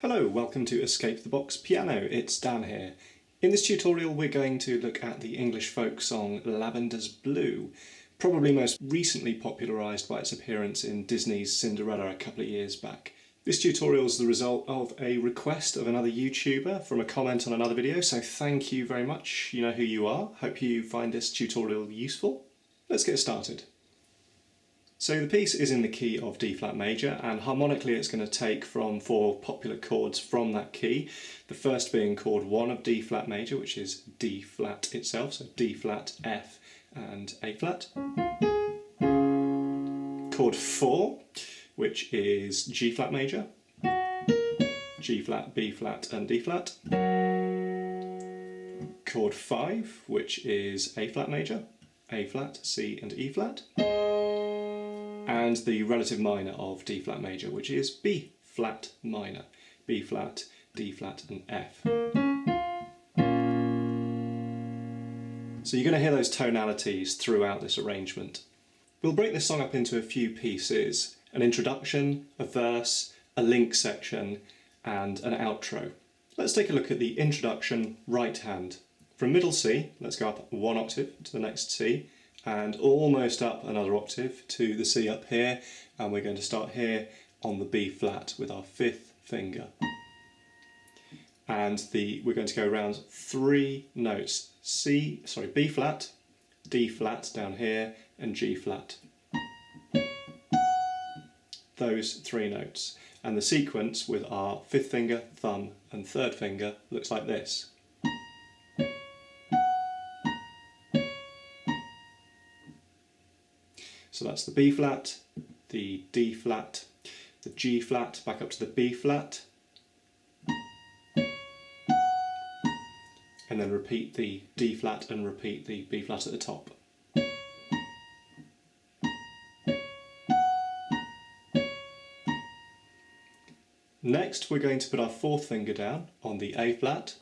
Hello, welcome to Escape the Box Piano. It's Dan here. In this tutorial we're going to look at the English folk song Lavender's Blue, probably most recently popularised by its appearance in Disney's Cinderella a couple of years back. This tutorial is the result of a request of another YouTuber from a comment on another video, so thank you very much. You know who you are. Hope you find this tutorial useful. Let's get started. So the piece is in the key of D flat major, and harmonically it's going to take from four popular chords from that key. The first being chord 1 of D flat major, which is D flat itself, so D flat, F and A flat. Chord 4, which is G flat major, G flat, B flat and D flat. Chord 5, which is A flat major, A flat, C and E flat. And the relative minor of D flat major, which is B flat minor, B flat, D flat and F. So you're going to hear those tonalities throughout this arrangement. We'll break this song up into a few pieces: an introduction, a verse, a link section and an outro. Let's take a look at the introduction right hand. From middle C, let's go up one octave to the next C, and almost up another octave to the C up here, and we're going to start here on the B flat with our fifth finger. And we're going to go around 3 notes: B flat, D flat down here, and G flat. Those 3 notes. And the sequence with our fifth finger, thumb, and third finger looks like this. So that's the B flat, the D flat, the G flat, back up to the B flat, and then repeat the D flat and repeat the B flat at the top. Next we're going to put our fourth finger down on the A flat,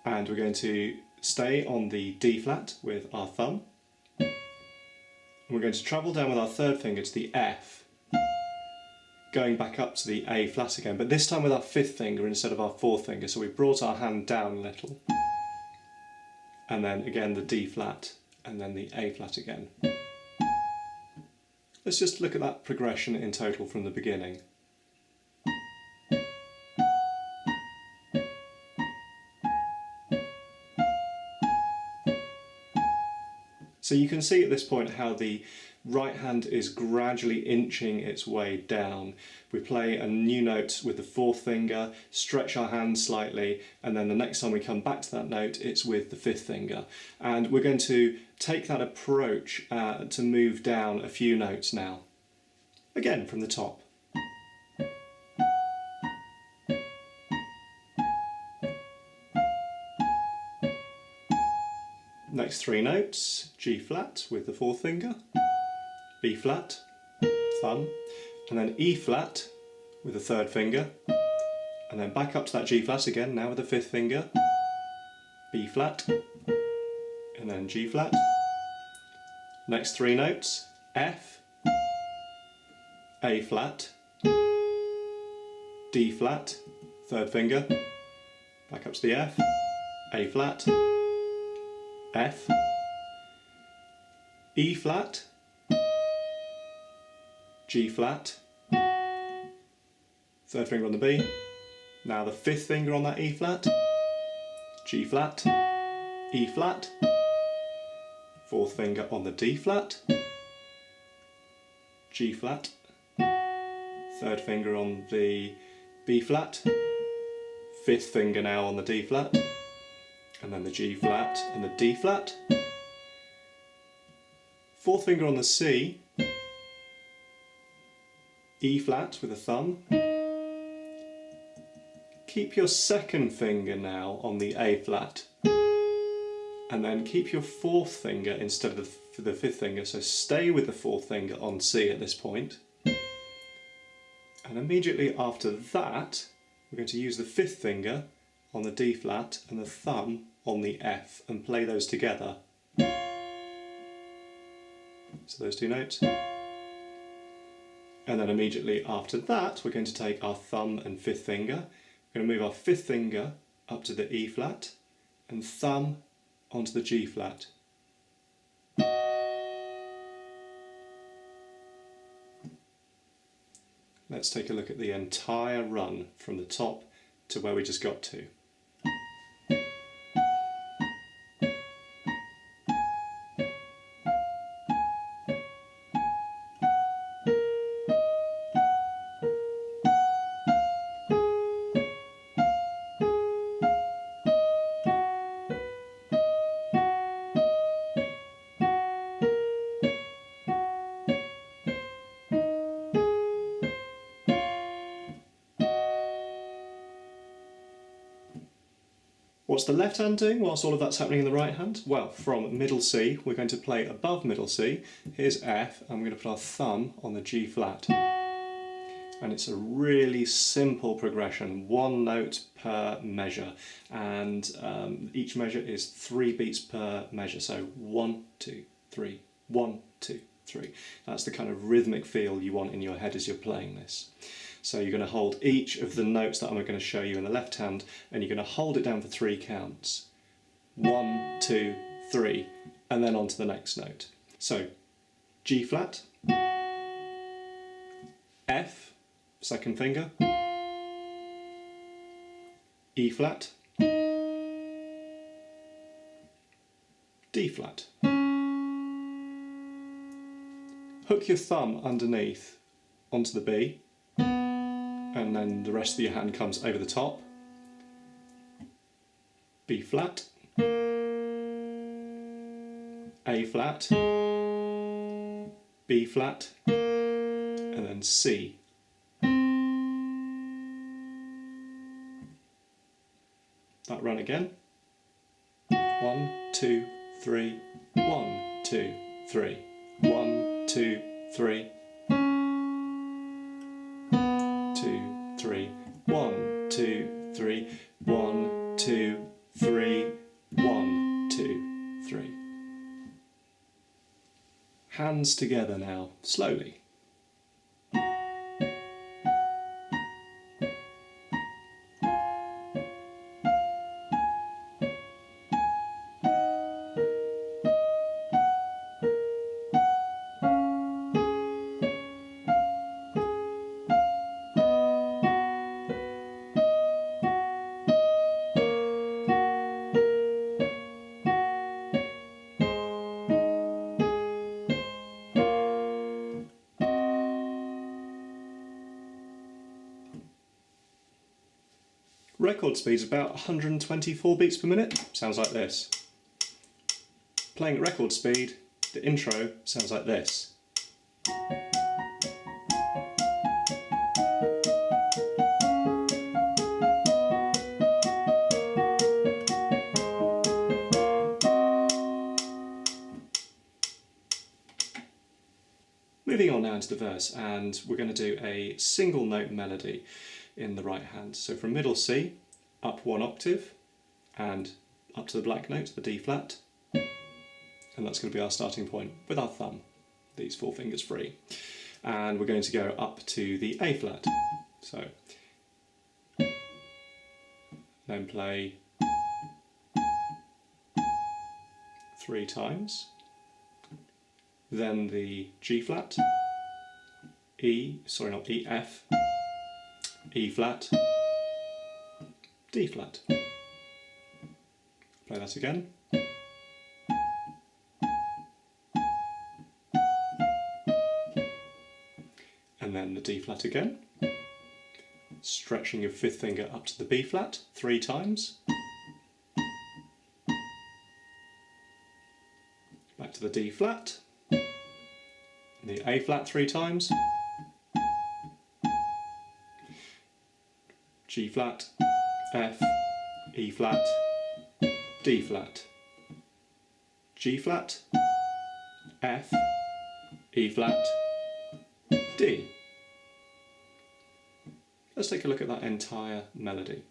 and we're going to stay on the D flat with our thumb. We're going to travel down with our third finger to the F, going back up to the A flat again, but this time with our fifth finger instead of our fourth finger, so we brought our hand down a little. And then again the D flat, and then the A flat again. Let's just look at that progression in total from the beginning. So you can see at this point how the right hand is gradually inching its way down. We play a new note with the fourth finger, stretch our hand slightly, and then the next time we come back to that note it's with the fifth finger. And we're going to take that approach to move down a few notes now. Again from the top. Next 3 notes: G flat with the fourth finger, B flat, thumb, and then E flat with the third finger, and then back up to that G flat again, now with the fifth finger, B flat, and then G flat. Next 3 notes: F, A flat, D flat, third finger, back up to the F, A flat, F, E flat, G flat, third finger on the B, now the fifth finger on that E flat, G flat, E flat, fourth finger on the D flat, G flat, third finger on the B flat, fifth finger now on the D flat, and then the G flat and the D flat, fourth finger on the C, E flat with a thumb. Keep your second finger now on the A flat, and then keep your fourth finger instead of the fifth finger, so stay with the fourth finger on C at this point. And immediately after that we're going to use the fifth finger on the D flat and the thumb on the F and play those together. So those 2 notes. And then immediately after that, we're going to take our thumb and fifth finger. We're going to move our fifth finger up to the E flat and thumb onto the G flat. Let's take a look at the entire run from the top to where we just got to. What's the left hand doing whilst all of that's happening in the right hand? Well, from middle C, we're going to play above middle C. Here's F, and we're going to put our thumb on the G flat. And it's a really simple progression, one note per measure, and each measure is 3 beats per measure, so 1, 2, 3, 1, 2, 3. That's the kind of rhythmic feel you want in your head as you're playing this. So you're going to hold each of the notes that I'm going to show you in the left hand, and you're going to hold it down for 3 counts. 1, 2, 3, and then on to the next note. So G flat, F, second finger, E flat, D flat. Hook your thumb underneath onto the B, and then the rest of your hand comes over the top. B flat, A flat, B flat, and then C. That run again. 1, 2, 3, 1, 2, 3, 1, 2, 3. 2, 3, 1, 2, 3, 1, 2, 3, 1, 2, 3. Hands together now, slowly. Record speed's about 124 beats per minute, sounds like this. Playing at record speed, the intro sounds like this. Moving on now into the verse, and we're going to do a single note melody in the right hand. So from middle C, up 1 octave, and up to the black note, the D flat, and that's going to be our starting point with our thumb, these 4 fingers free. And we're going to go up to the A flat. So, then play 3 times, then the G flat, F, E flat, D flat. Play that again. And then the D flat again. Stretching your 5th finger up to the B flat 3 times. Back to the D flat. The A flat 3 times. G flat, F, E flat, D flat, G flat, F, E flat, D. Let's take a look at that entire melody.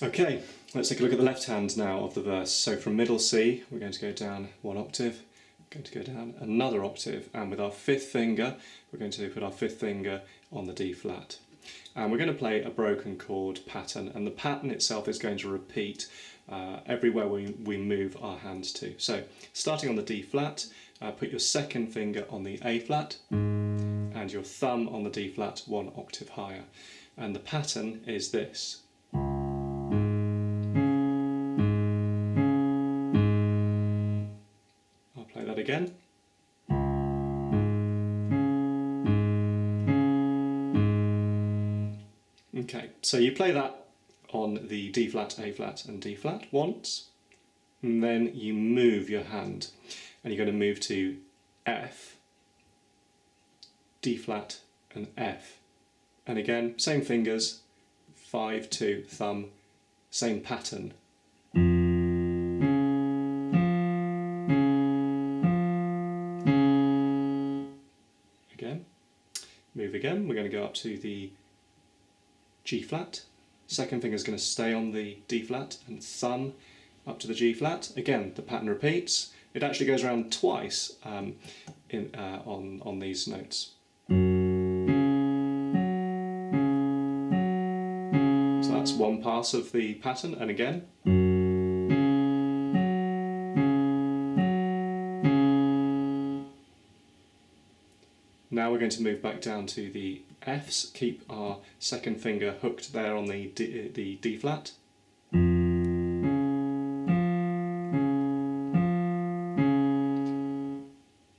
Okay, let's take a look at the left hand now of the verse. So from middle C, we're going to go down 1 octave, we're going to go down another octave, and with our 5th finger, we're going to put our 5th finger on the D flat. And we're going to play a broken chord pattern, and the pattern itself is going to repeat everywhere we move our hands to. So starting on the D flat, put your 2nd finger on the A flat and your thumb on the D flat 1 octave higher. And the pattern is this. I'll play that again. Okay, so you play that on the D flat, A flat and D flat once, and then you move your hand and you're going to move to F, D flat and F. And again, same fingers, 5, 2, thumb, same pattern. Again, move again, we're going to go up to the G flat, 2nd finger is going to stay on the D flat and thumb up to the G flat. Again, the pattern repeats. It actually goes around twice on these notes. So that's one pass of the pattern, and again. Now we're going to move back down to the Fs, keep our 2nd finger hooked there on the D flat.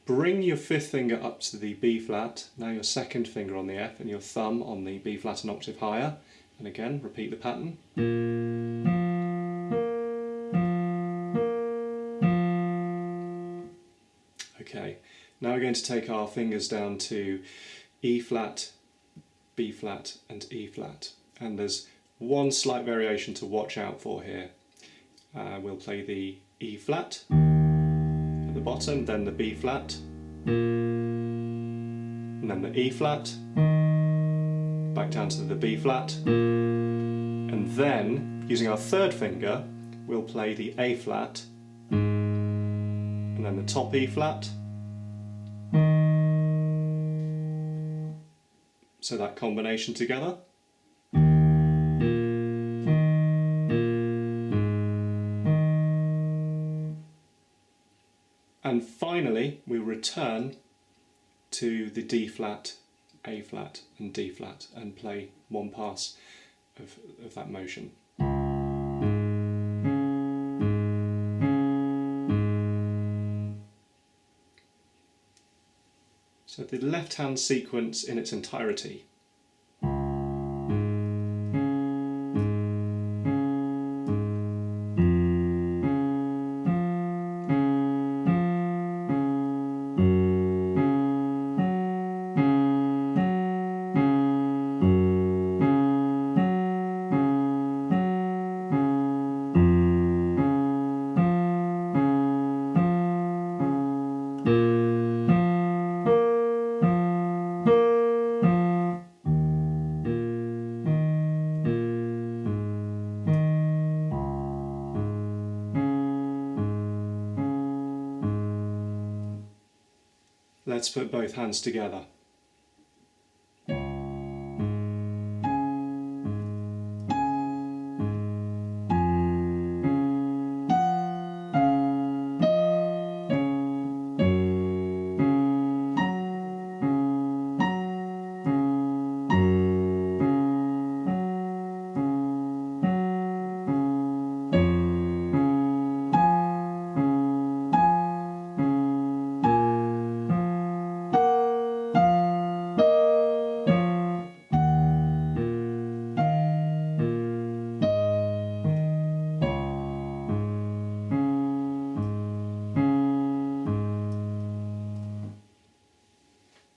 Bring your 5th finger up to the B flat, now your 2nd finger on the F and your thumb on the B flat an octave higher, and again repeat the pattern. Okay, now we're going to take our fingers down to E flat, B flat and E flat, and there's one slight variation to watch out for here. We'll play the E flat at the bottom, then the B flat, and then the E flat, back down to the B flat, and then using our 3rd finger we'll play the A flat, and then the top E flat. So that combination together. And finally we return to the D flat, A flat and D flat and play one pass of that motion. So the left hand sequence in its entirety. Let's put both hands together.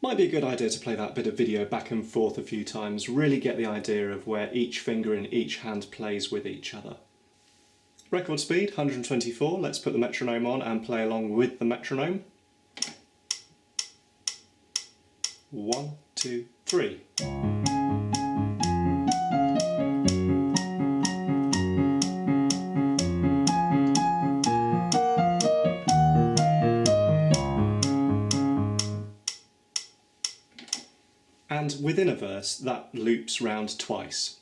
Might be a good idea to play that bit of video back and forth a few times, really get the idea of where each finger in each hand plays with each other. Record speed 124, let's put the metronome on and play along with the metronome. 1, 2, 3. and within a verse that loops round twice.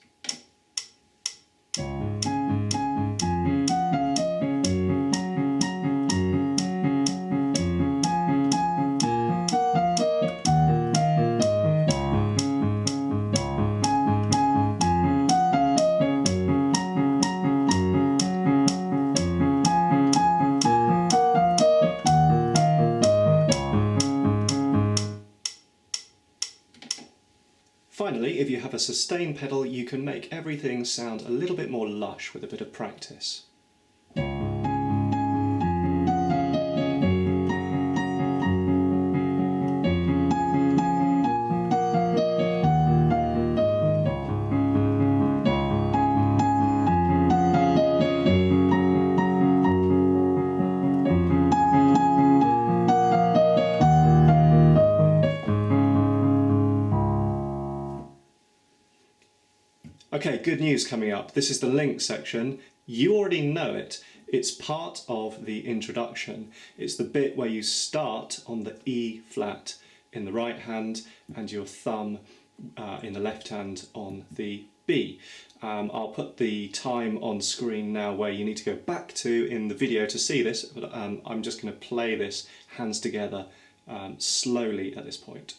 Finally, if you have a sustain pedal, you can make everything sound a little bit more lush with a bit of practice. Okay, good news coming up. This is the link section. You already know it. It's part of the introduction. It's the bit where you start on the E flat in the right hand and your thumb in the left hand on the B. I'll put the time on screen now where you need to go back to in the video to see this, but I'm just going to play this hands together slowly at this point.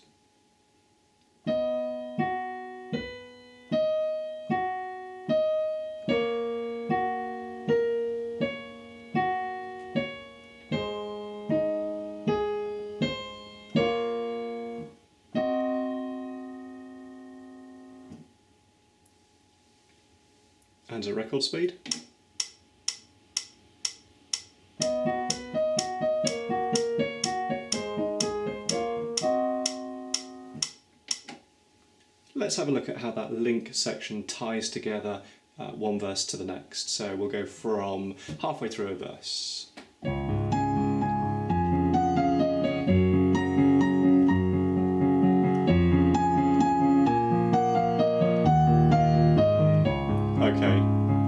And a record speed. Let's have a look at how that link section ties together one verse to the next. So we'll go from halfway through a verse. Okay,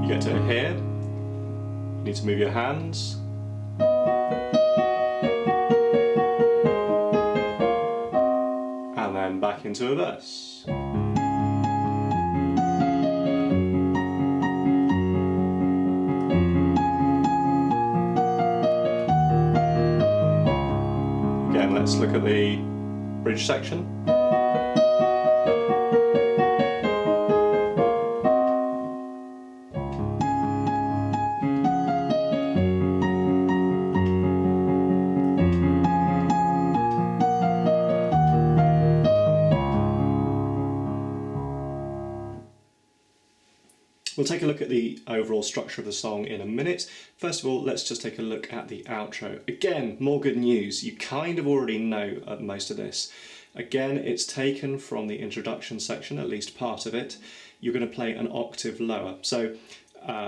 you get to here, you need to move your hands. And then back into a verse. Again, let's look at the bridge section. We'll take a look at the overall structure of the song in a minute. First of all, let's just take a look at the outro. Again, more good news. You kind of already know most of this. Again, it's taken from the introduction section, at least part of it. You're going to play an octave lower. So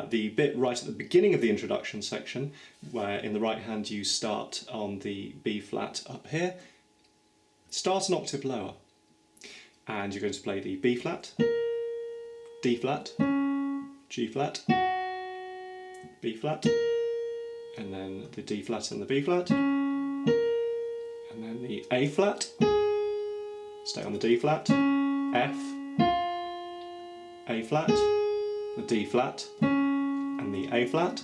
the bit right at the beginning of the introduction section, where in the right hand you start on the B flat up here, start an octave lower. And you're going to play the B flat, D flat, G flat, B flat, and then the D flat and the B flat, and then the A flat, stay on the D flat, F, A flat, the D flat, and the A flat.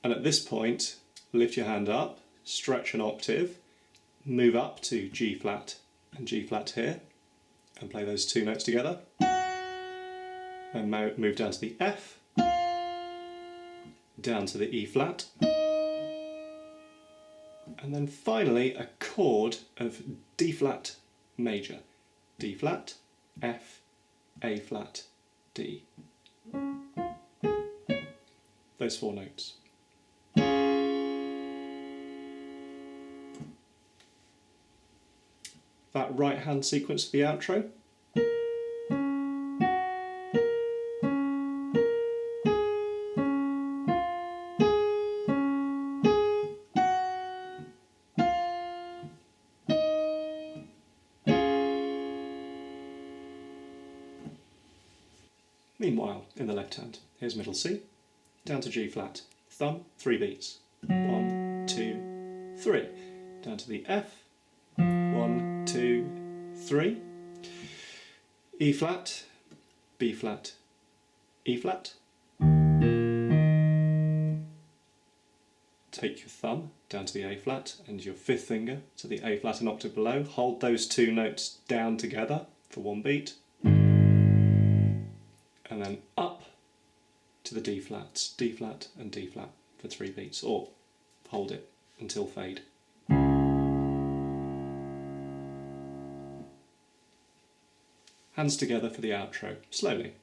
And at this point, lift your hand up, stretch an octave, move up to G flat and G flat here, and play those two notes together. Then move down to the F, down to the E flat, and then finally a chord of D flat major. D flat, F, A flat, D. Those four notes. That right hand sequence for the outro. Meanwhile, in the left hand, here's middle C, down to G flat, thumb, 3 beats. 1, 2, 3. Down to the F, 1, 2, 3, E flat, B flat, E flat. Take your thumb down to the A flat and your fifth finger to the A flat an octave below. Hold those two notes down together for one beat. And then up to the D flats, D flat and D flat for 3 beats, or hold it until fade. Hands together for the outro, slowly.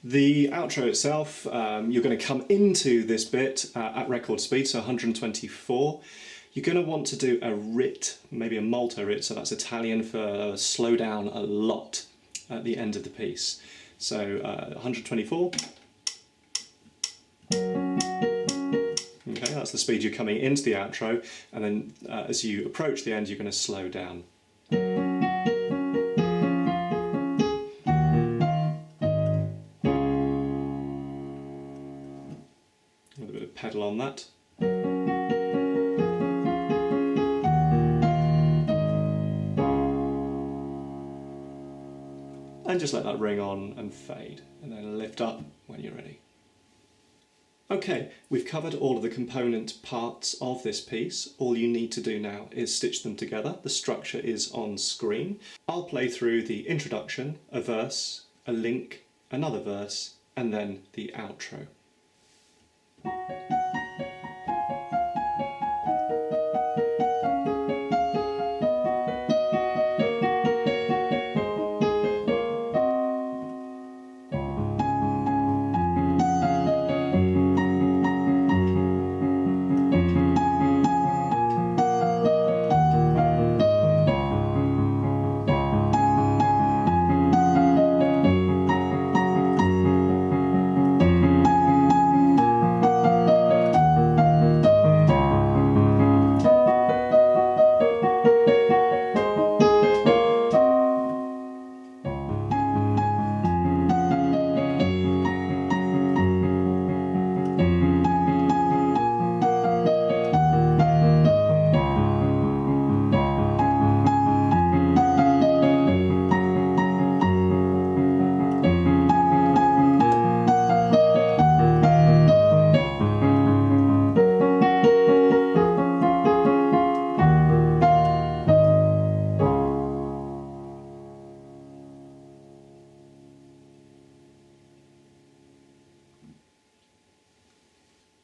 The outro itself, you're going to come into this bit at record speed, so 124. You're going to want to do a rit, maybe a molto rit, so that's Italian for slow down a lot at the end of the piece. So 124. Okay, that's the speed you're coming into the outro, and then as you approach the end, you're going to slow down. A bit of pedal on that. And just let that ring on and fade, and then lift up when you're ready. Okay, we've covered all of the component parts of this piece. All you need to do now is stitch them together. The structure is on screen. I'll play through the introduction, a verse, a link, another verse, and then the outro.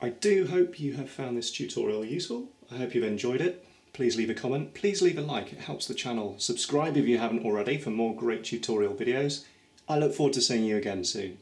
I do hope you have found this tutorial useful. I hope you've enjoyed it. Please leave a comment, please leave a like, it helps the channel. Subscribe if you haven't already for more great tutorial videos. I look forward to seeing you again soon.